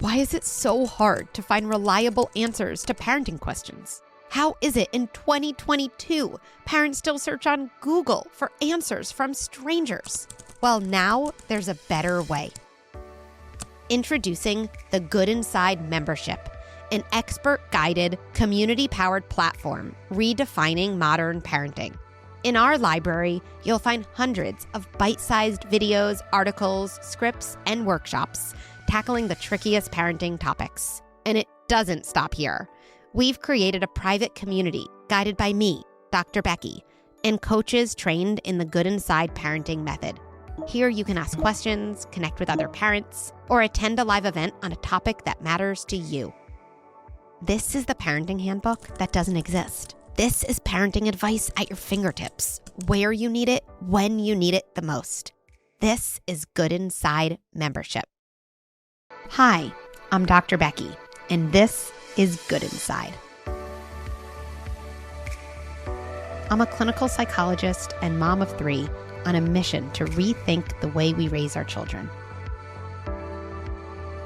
Why is it so hard to find reliable answers to parenting questions? How is it in 2022 parents still search on Google for answers from strangers? Well, now there's a better way. Introducing the Good Inside membership, an expert-guided, community-powered platform redefining modern parenting. In our library, you'll find hundreds of bite-sized videos, articles, scripts, and workshops tackling the trickiest parenting topics. And it doesn't stop here. We've created a private community guided by me, Dr. Becky, and coaches trained in the Good Inside parenting method. Here you can ask questions, connect with other parents, or attend a live event on a topic that matters to you. This is the parenting handbook that doesn't exist. This is parenting advice at your fingertips, where you need it, when you need it the most. This is Good Inside membership. Hi, I'm Dr. Becky, and this is Good Inside. I'm a clinical psychologist and mom of 3 on a mission to rethink the way we raise our children.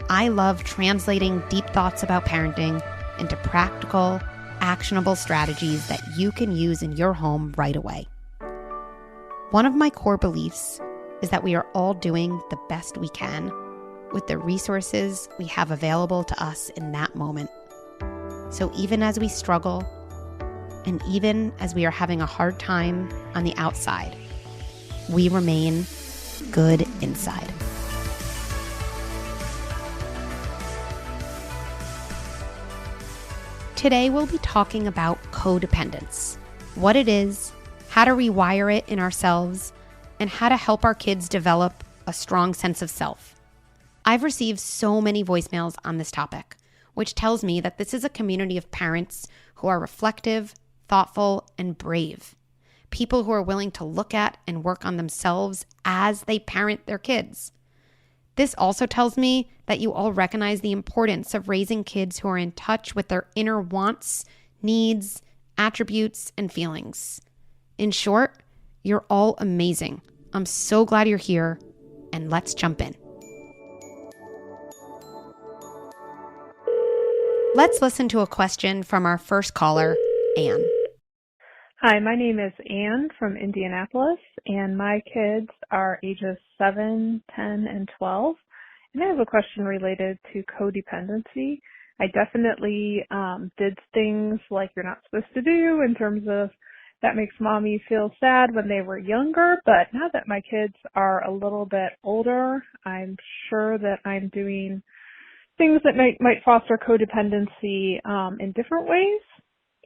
I love translating deep thoughts about parenting into practical, actionable strategies that you can use in your home right away. One of my core beliefs is that we are all doing the best we can with the resources we have available to us in that moment. So even as we struggle, and even as we are having a hard time on the outside, we remain good inside. Today we'll be talking about codependence, what it is, how to rewire it in ourselves, and how to help our kids develop a strong sense of self. I've received so many voicemails on this topic, which tells me that this is a community of parents who are reflective, thoughtful, and brave. People who are willing to look at and work on themselves as they parent their kids. This also tells me that you all recognize the importance of raising kids who are in touch with their inner wants, needs, attributes, and feelings. In short, you're all amazing. I'm so glad you're here, and let's jump in. Let's listen to a question from our first caller, Anne. Hi, my name is Anne from Indianapolis, and my kids are ages 7, 10, and 12. And I have a question related to codependency. I definitely did things like you're not supposed to do in terms of that makes mommy feel sad when they were younger. But now that my kids are a little bit older, I'm sure that I'm doing things that might foster codependency in different ways,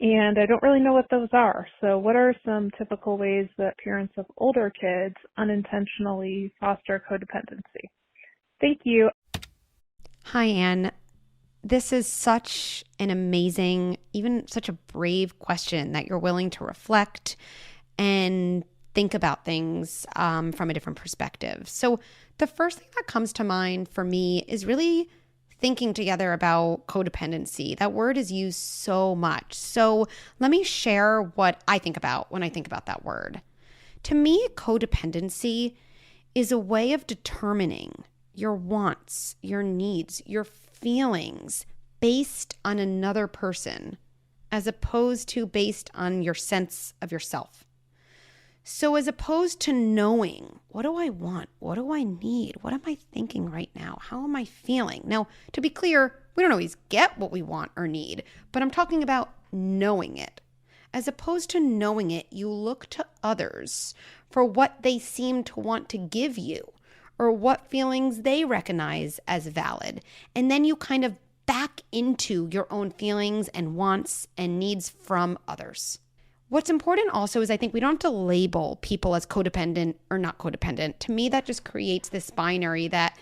and I don't really know what those are. So what are some typical ways that parents of older kids unintentionally foster codependency? Thank you. Hi, Anne. This is such an amazing, even such a brave question that you're willing to reflect and think about things from a different perspective. So the first thing that comes to mind for me is really thinking together about codependency. That word is used so much. So let me share what I think about when I think about that word. To me, codependency is a way of determining your wants, your needs, your feelings based on another person, as opposed to based on your sense of yourself. So as opposed to knowing, what do I want? What do I need? What am I thinking right now? How am I feeling? Now, to be clear, we don't always get what we want or need, but I'm talking about knowing it. As opposed to knowing it, you look to others for what they seem to want to give you or what feelings they recognize as valid. And then you kind of back into your own feelings and wants and needs from others. What's important also is I think we don't have to label people as codependent or not codependent. To me, that just creates this binary that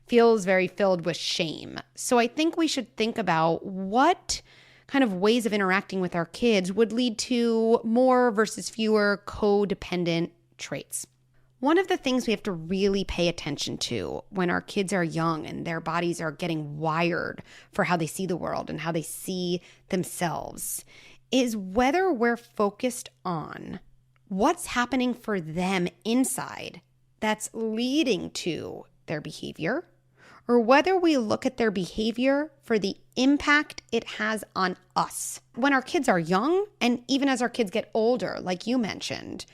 feels very filled with shame. So I think we should think about what kind of ways of interacting with our kids would lead to more versus fewer codependent traits. One of the things we have to really pay attention to when our kids are young and their bodies are getting wired for how they see the world and how they see themselves is whether we're focused on what's happening for them inside that's leading to their behavior, or whether we look at their behavior for the impact it has on us. When our kids are young, and even as our kids get older, like you mentioned,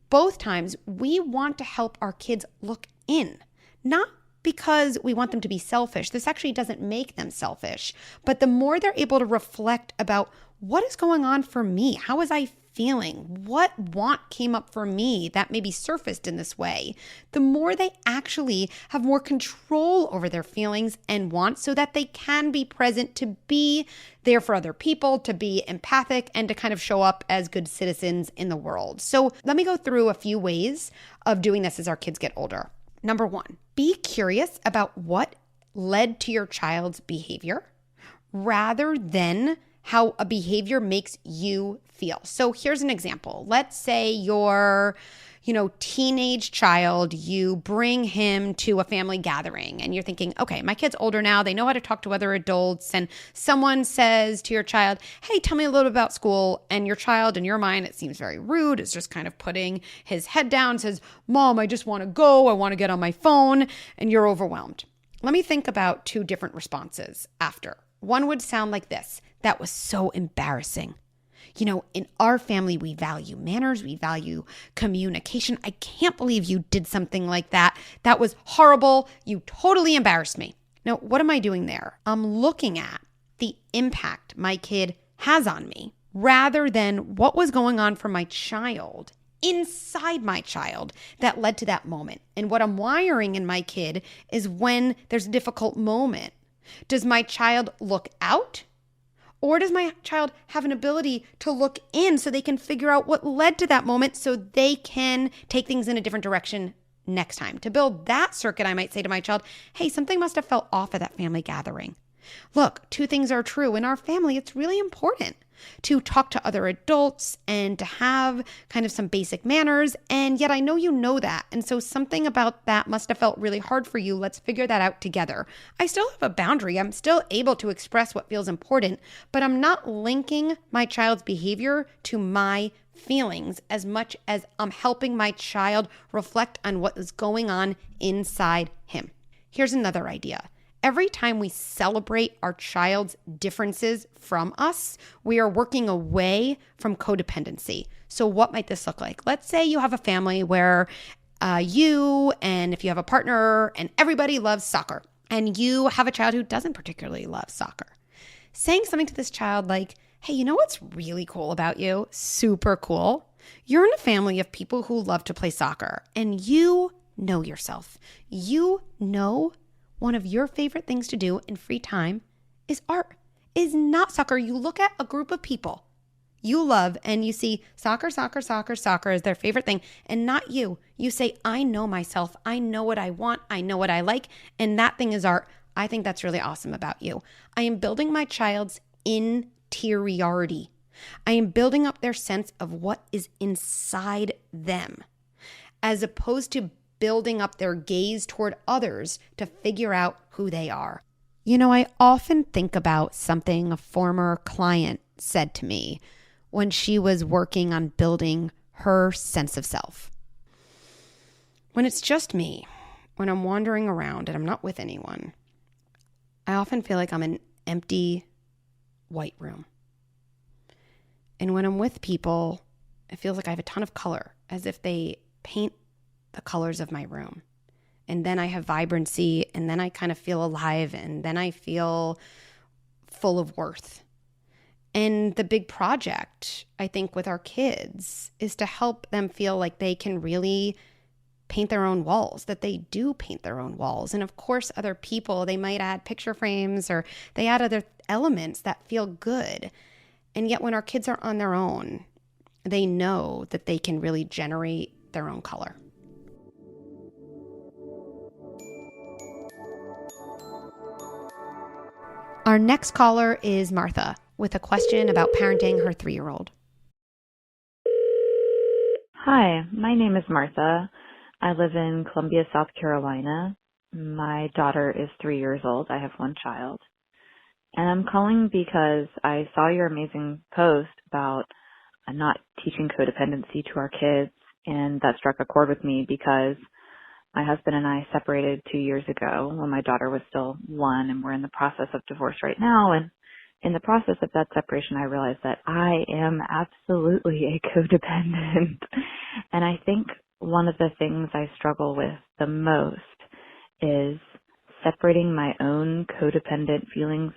both times we want to help our kids look in, not because we want them to be selfish. This actually doesn't make them selfish. But the more they're able to reflect about what is going on for me, how was I feeling, what want came up for me that maybe surfaced in this way, the more they actually have more control over their feelings and wants so that they can be present to be there for other people, to be empathic, and to kind of show up as good citizens in the world. So let me go through a few ways of doing this as our kids get older. Number one, be curious about what led to your child's behavior rather than how a behavior makes you feel. So here's an example. Let's say your, teenage child, you bring him to a family gathering and you're thinking, okay, my kid's older now. They know how to talk to other adults. And someone says to your child, hey, tell me a little bit about school. And your child, in your mind, it seems very rude. It's just kind of putting his head down, says, Mom, I just want to go. I want to get on my phone. And you're overwhelmed. Let me think about two different responses after. One would sound like this. That was so embarrassing. In our family, we value manners, we value communication. I can't believe you did something like that. That was horrible. You totally embarrassed me. Now, what am I doing there? I'm looking at the impact my kid has on me rather than what was going on for my child, inside my child, that led to that moment. And what I'm wiring in my kid is when there's a difficult moment. Does my child look out? Or does my child have an ability to look in so they can figure out what led to that moment so they can take things in a different direction next time? To build that circuit, I might say to my child, hey, something must have felt off at that family gathering. Look, two things are true. In our family, it's really important to talk to other adults and to have kind of some basic manners. And yet I know you know that. And so something about that must have felt really hard for you. Let's figure that out together. I still have a boundary. I'm still able to express what feels important, but I'm not linking my child's behavior to my feelings as much as I'm helping my child reflect on what is going on inside him. Here's another idea. Every time we celebrate our child's differences from us, we are working away from codependency. So what might this look like? Let's say you have a family where you and if you have a partner and everybody loves soccer and you have a child who doesn't particularly love soccer. Saying something to this child like, hey, you know what's really cool about you? Super cool. You're in a family of people who love to play soccer and you know yourself. You know one of your favorite things to do in free time is art, is not soccer. You look at a group of people you love and you see soccer, soccer, soccer, soccer is their favorite thing and not you. You say, I know myself. I know what I want. I know what I like. And that thing is art. I think that's really awesome about you. I am building my child's interiority. I am building up their sense of what is inside them as opposed to building up their gaze toward others to figure out who they are. I often think about something a former client said to me when she was working on building her sense of self. When it's just me, when I'm wandering around and I'm not with anyone, I often feel like I'm in an empty white room. And when I'm with people, it feels like I have a ton of color, as if they paint the colors of my room. And then I have vibrancy, and then I kind of feel alive, and then I feel full of worth. And the big project, I think, with our kids is to help them feel like they can really paint their own walls, that they do paint their own walls. And of course, other people, they might add picture frames or they add other elements that feel good. And yet when our kids are on their own, they know that they can really generate their own color. Our next caller is Martha with a question about parenting her 3-year-old. Hi, my name is Martha. I live in Columbia, South Carolina. My daughter is 3 years old. I have one child. And I'm calling because I saw your amazing post about not teaching codependency to our kids, and that struck a chord with me because My husband and I separated 2 years ago when my daughter was still 1, and we're in the process of divorce right now. And in the process of that separation, I realized that I am absolutely a codependent. And I think one of the things I struggle with the most is separating my own codependent feelings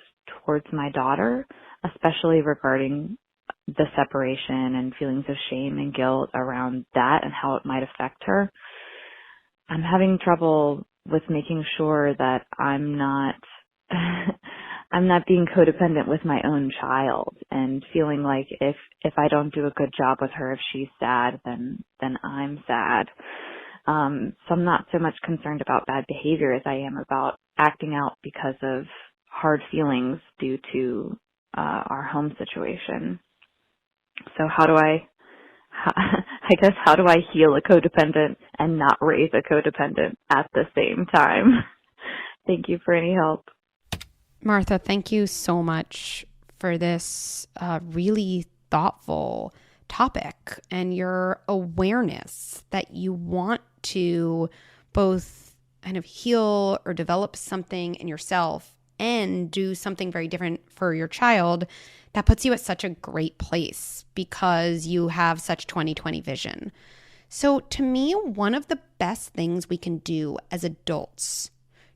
towards my daughter, especially regarding the separation and feelings of shame and guilt around that and how it might affect her. I'm having trouble with making sure that I'm not I'm not being codependent with my own child, and feeling like if I don't do a good job with her, if she's sad, then I'm sad. So I'm not so much concerned about bad behavior as I am about acting out because of hard feelings due to our home situation. So how do I heal a codependent and not raise a codependent at the same time? Thank you for any help. Martha, thank you so much for this really thoughtful topic and your awareness that you want to both kind of heal or develop something in yourself and do something very different for your child. That puts you at such a great place because you have such 20/20 vision. So to me, one of the best things we can do as adults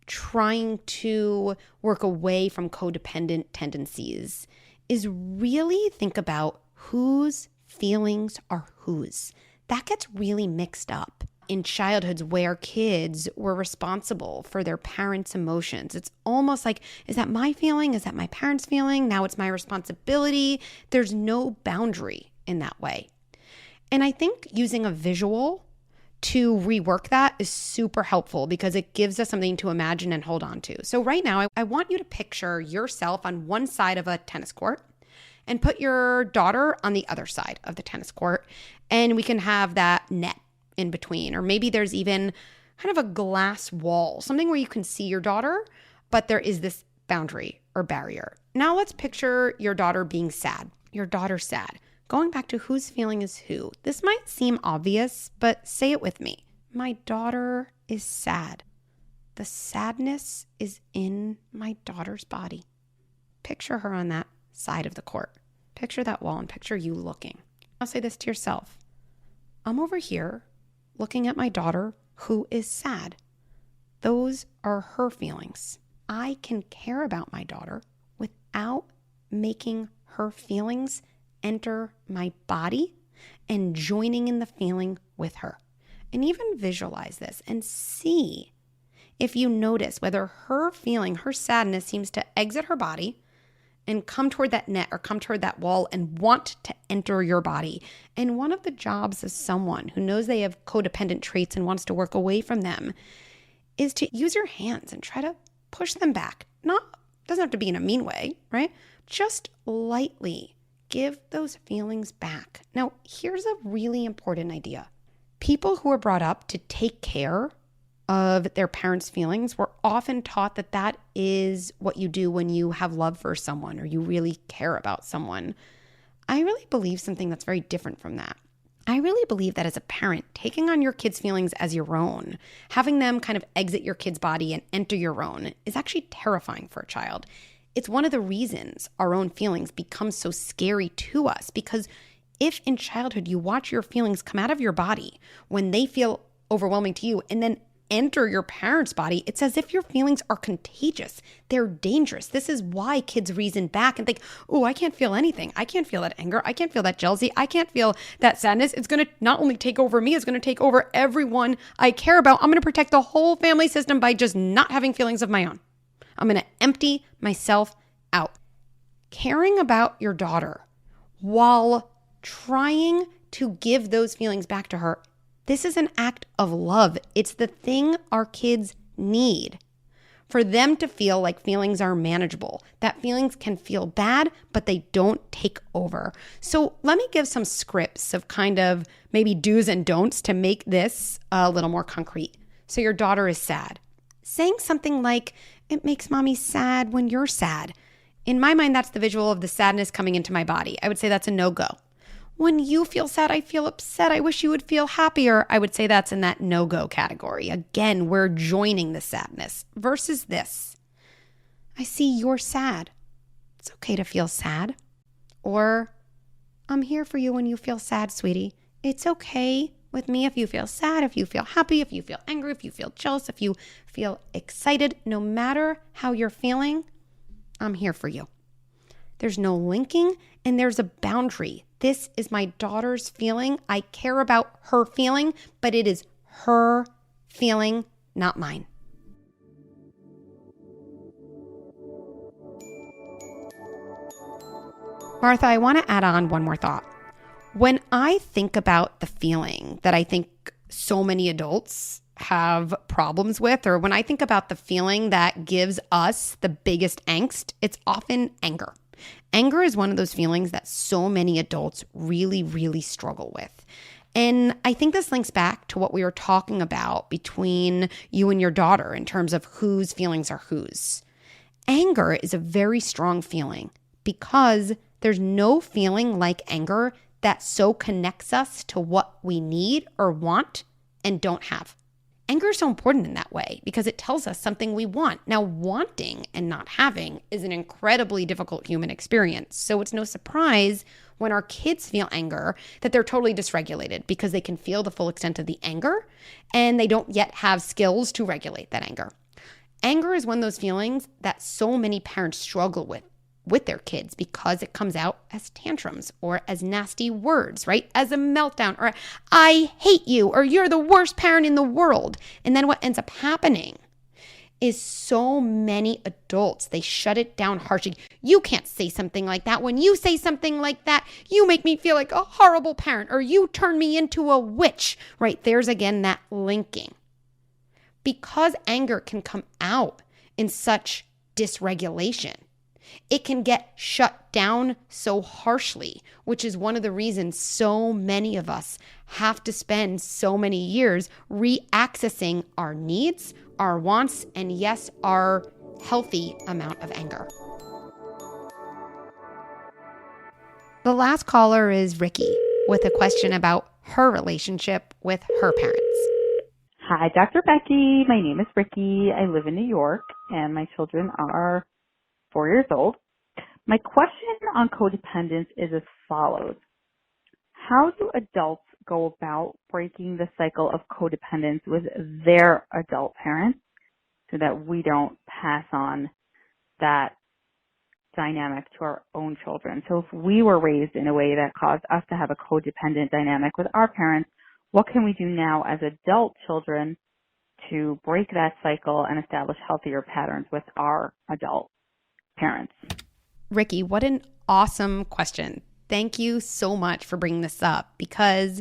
trying to work away from codependent tendencies is really think about whose feelings are whose. That gets really mixed up in childhoods where kids were responsible for their parents' emotions. It's almost like, is that my feeling? Is that my parents' feeling? Now it's my responsibility. There's no boundary in that way. And I think using a visual to rework that is super helpful because it gives us something to imagine and hold on to. So right now, I want you to picture yourself on one side of a tennis court and put your daughter on the other side of the tennis court. And we can have that net in between. Or maybe there's even kind of a glass wall, something where you can see your daughter, but there is this boundary or barrier. Now let's picture your daughter being sad. Your daughter's sad. Going back to whose feeling is who. This might seem obvious, but say it with me. My daughter is sad. The sadness is in my daughter's body. Picture her on that side of the court. Picture that wall and picture you looking. I'll say this to yourself. I'm over here looking at my daughter who is sad. Those are her feelings. I can care about my daughter without making her feelings enter my body and joining in the feeling with her. And even visualize this and see if you notice whether her feeling, her sadness seems to exit her body and come toward that net or come toward that wall and want to enter your body. And one of the jobs of someone who knows they have codependent traits and wants to work away from them is to use your hands and try to push them back. Doesn't have to be in a mean way, right? Just lightly give those feelings back. Now, here's a really important idea. People who are brought up to take care of their parents' feelings were often taught that that is what you do when you have love for someone or you really care about someone. I really believe something that's very different from that. I really believe that as a parent, taking on your kids' feelings as your own, having them kind of exit your kid's body and enter your own is actually terrifying for a child. It's one of the reasons our own feelings become so scary to us, because if in childhood you watch your feelings come out of your body when they feel overwhelming to you and then enter your parents' body, it's as if your feelings are contagious. They're dangerous. This is why kids reason back and think, oh, I can't feel anything. I can't feel that anger. I can't feel that jealousy. I can't feel that sadness. It's going to not only take over me, it's going to take over everyone I care about. I'm going to protect the whole family system by just not having feelings of my own. I'm going to empty myself out. Caring about your daughter while trying to give those feelings back to her, this is an act of love. It's the thing our kids need for them to feel like feelings are manageable, that feelings can feel bad, but they don't take over. So let me give some scripts of kind of maybe do's and don'ts to make this a little more concrete. So your daughter is sad. Saying something like, it makes mommy sad when you're sad. In my mind, that's the visual of the sadness coming into my body. I would say that's a no-go. When you feel sad, I feel upset. I wish you would feel happier. I would say that's in that no-go category. Again, we're joining the sadness versus this. I see you're sad. It's okay to feel sad. Or, I'm here for you when you feel sad, sweetie. It's okay with me if you feel sad, if you feel happy, if you feel angry, if you feel jealous, if you feel excited. No matter how you're feeling, I'm here for you. There's no linking and there's a boundary. This is my daughter's feeling. I care about her feeling, but it is her feeling, not mine. Martha, I want to add on one more thought. When I think about the feeling that I think so many adults have problems with, or when I think about the feeling that gives us the biggest angst, it's often anger. Anger is one of those feelings that so many adults really, really struggle with. And I think this links back to what we were talking about between you and your daughter in terms of whose feelings are whose. Anger is a very strong feeling because there's no feeling like anger that so connects us to what we need or want and don't have. Anger is so important in that way because it tells us something we want. Now, wanting and not having is an incredibly difficult human experience. So it's no surprise when our kids feel anger that they're totally dysregulated because they can feel the full extent of the anger and they don't yet have skills to regulate that anger. Anger is one of those feelings that so many parents struggle with their kids because it comes out as tantrums or as nasty words, right? As a meltdown or I hate you or you're the worst parent in the world. And then what ends up happening is so many adults, they shut it down harshly. You can't say something like that. When you say something like that, you make me feel like a horrible parent or you turn me into a witch, right? There's again that linking. Because anger can come out in such dysregulation, it can get shut down so harshly, which is one of the reasons so many of us have to spend so many years re-accessing our needs, our wants, and yes, our healthy amount of anger. The last caller is Ricky with a question about her relationship with her parents. Hi, Dr. Becky. My name is Ricky. I live in New York, and my children are 4 years old. My question on codependence is as follows. How do adults go about breaking the cycle of codependence with their adult parents so that we don't pass on that dynamic to our own children? So if we were raised in a way that caused us to have a codependent dynamic with our parents, what can we do now as adult children to break that cycle and establish healthier patterns with our adult parents? Ricky, what an awesome question. Thank you so much for bringing this up because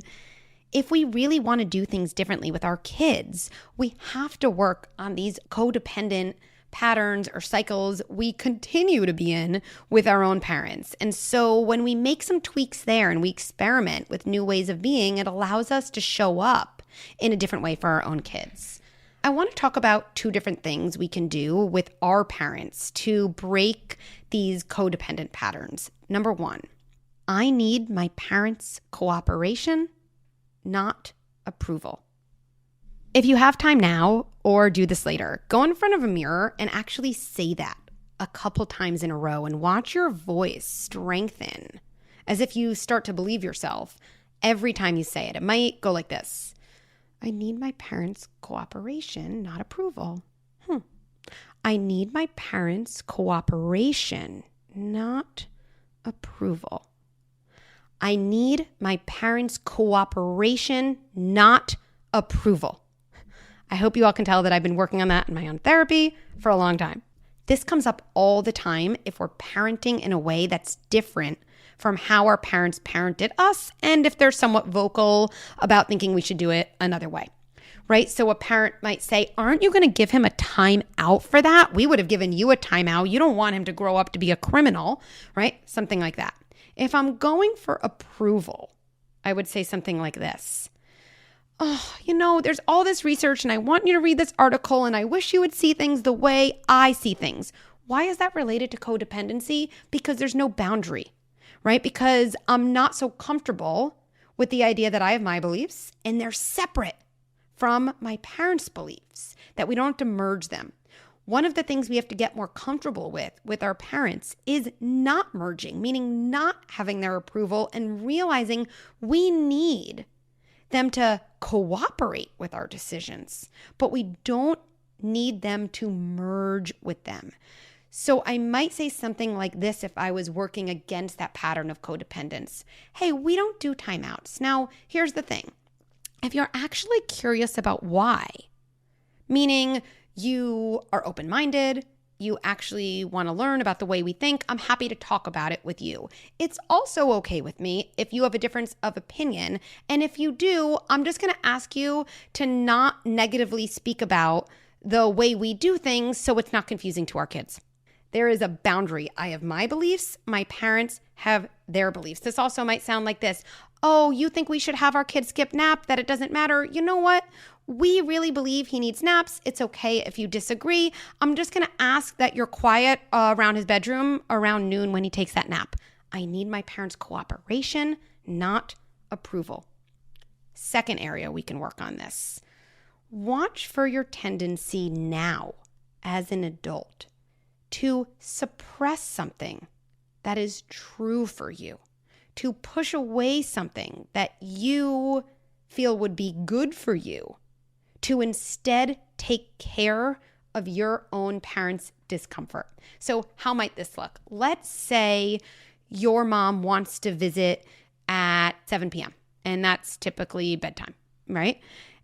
if we really want to do things differently with our kids, we have to work on these codependent patterns or cycles we continue to be in with our own parents. And so when we make some tweaks there and we experiment with new ways of being, it allows us to show up in a different way for our own kids. I want to talk about two different things we can do with our parents to break these codependent patterns. Number one, I need my parents' cooperation, not approval. If you have time now or do this later, go in front of a mirror and actually say that a couple times in a row and watch your voice strengthen as if you start to believe yourself every time you say it. It might go like this. I need my parents' cooperation, not approval. I need my parents' cooperation, not approval. I need my parents' cooperation, not approval. I hope you all can tell that I've been working on that in my own therapy for a long time. This comes up all the time if we're parenting in a way that's different from how our parents parented us and if they're somewhat vocal about thinking we should do it another way, right? So a parent might say, aren't you going to give him a time out for that? We would have given you a timeout. You don't want him to grow up to be a criminal, right? Something like that. If I'm going for approval, I would say something like this. Oh, there's all this research and I want you to read this article and I wish you would see things the way I see things. Why is that related to codependency? Because there's no boundary, right? Because I'm not so comfortable with the idea that I have my beliefs and they're separate from my parents' beliefs, that we don't have to merge them. One of the things we have to get more comfortable with our parents is not merging, meaning not having their approval and realizing we need them to cooperate with our decisions, but we don't need them to merge with them. So I might say something like this if I was working against that pattern of codependence. Hey, we don't do timeouts. Now, here's the thing. If you're actually curious about why, meaning you are open-minded, you actually want to learn about the way we think, I'm happy to talk about it with you. It's also okay with me if you have a difference of opinion. And if you do, I'm just going to ask you to not negatively speak about the way we do things so it's not confusing to our kids. There is a boundary. I have my beliefs. My parents have their beliefs. This also might sound like this. Oh, you think we should have our kids skip nap, that it doesn't matter? You know what? We really believe he needs naps. It's okay if you disagree. I'm just going to ask that you're quiet around his bedroom around noon when he takes that nap. I need my parents' cooperation, not approval. Second area we can work on this. Watch for your tendency now as an adult to suppress something that is true for you, to push away something that you feel would be good for you, to instead take care of your own parents' discomfort. So how might this look? Let's say your mom wants to visit at 7 p.m. and that's typically bedtime, right?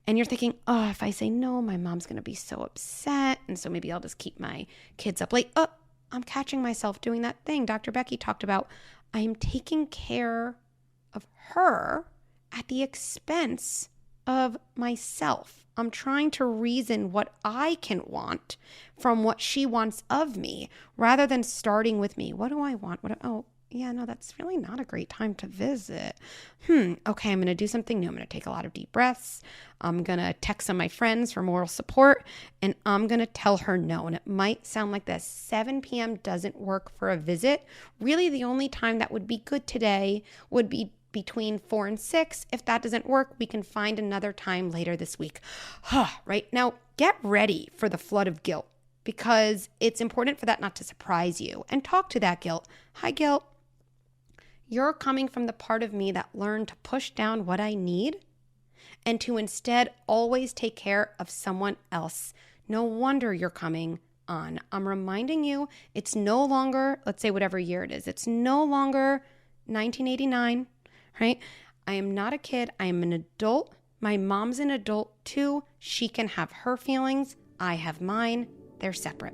And you're thinking, oh, if I say no, my mom's going to be so upset. And so maybe I'll just keep my kids up late. Oh, I'm catching myself doing that thing Dr. Becky talked about. I am taking care of her at the expense of myself. I'm trying to reason what I can want from what she wants of me rather than starting with me. What do I want? Oh, yeah, no, that's really not a great time to visit. Okay, I'm going to do something new. I'm going to take a lot of deep breaths. I'm going to text some of my friends for moral support, and I'm going to tell her no. And it might sound like this. 7 p.m. doesn't work for a visit. Really, the only time that would be good today would be between 4 and 6. If that doesn't work, we can find another time later this week. Right now, get ready for the flood of guilt because it's important for that not to surprise you. And talk to that guilt. Hi, guilt. You're coming from the part of me that learned to push down what I need and to instead always take care of someone else. No wonder you're coming on. I'm reminding you, it's no longer, let's say whatever year it is, it's no longer 1989, right? I am not a kid. I am an adult. My mom's an adult too. She can have her feelings. I have mine. They're separate.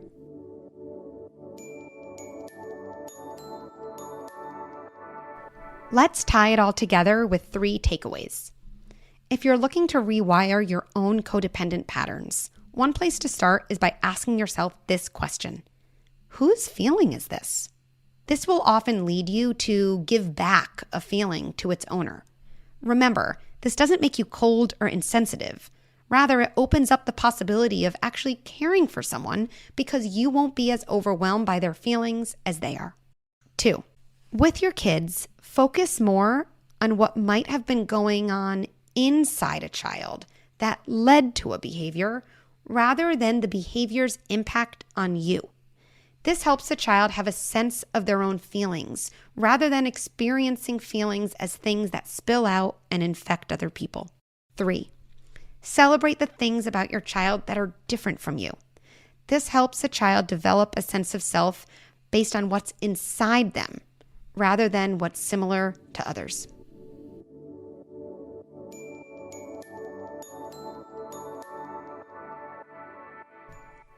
Let's tie it all together with 3 takeaways. If you're looking to rewire your own codependent patterns, one place to start is by asking yourself this question. Whose feeling is this? This will often lead you to give back a feeling to its owner. Remember, this doesn't make you cold or insensitive. Rather, it opens up the possibility of actually caring for someone because you won't be as overwhelmed by their feelings as they are. 2, with your kids, focus more on what might have been going on inside a child that led to a behavior rather than the behavior's impact on you. This helps the child have a sense of their own feelings rather than experiencing feelings as things that spill out and infect other people. 3, celebrate the things about your child that are different from you. This helps the child develop a sense of self based on what's inside them rather than what's similar to others.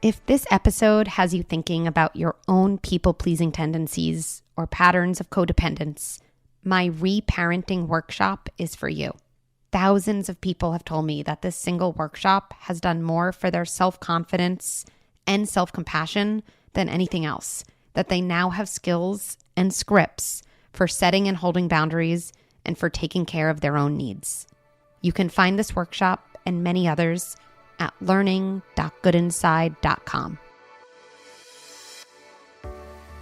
If this episode has you thinking about your own people-pleasing tendencies or patterns of codependence, my Reparenting Workshop is for you. Thousands of people have told me that this single workshop has done more for their self-confidence and self-compassion than anything else, that they now have skills and scripts for setting and holding boundaries and for taking care of their own needs. You can find this workshop and many others at learning.goodinside.com.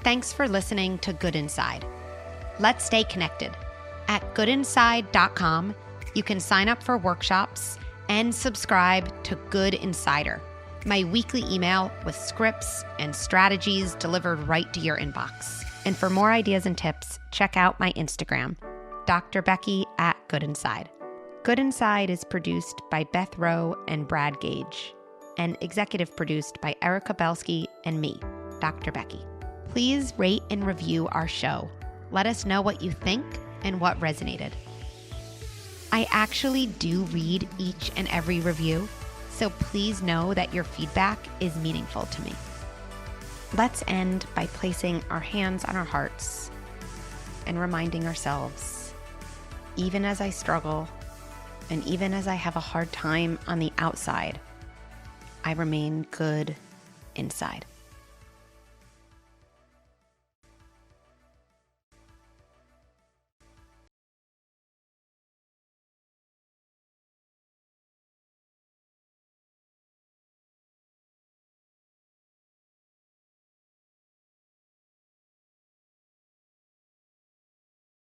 Thanks for listening to Good Inside. Let's stay connected. At goodinside.com, you can sign up for workshops and subscribe to Good Insider, my weekly email with scripts and strategies delivered right to your inbox. And for more ideas and tips, check out my Instagram, Dr. Becky at Good Inside. Good Inside is produced by Beth Rowe and Brad Gage, and executive produced by Erica Belsky and me, Dr. Becky. Please rate and review our show. Let us know what you think and what resonated. I actually do read each and every review, so please know that your feedback is meaningful to me. Let's end by placing our hands on our hearts and reminding ourselves, even as I struggle and even as I have a hard time on the outside, I remain good inside.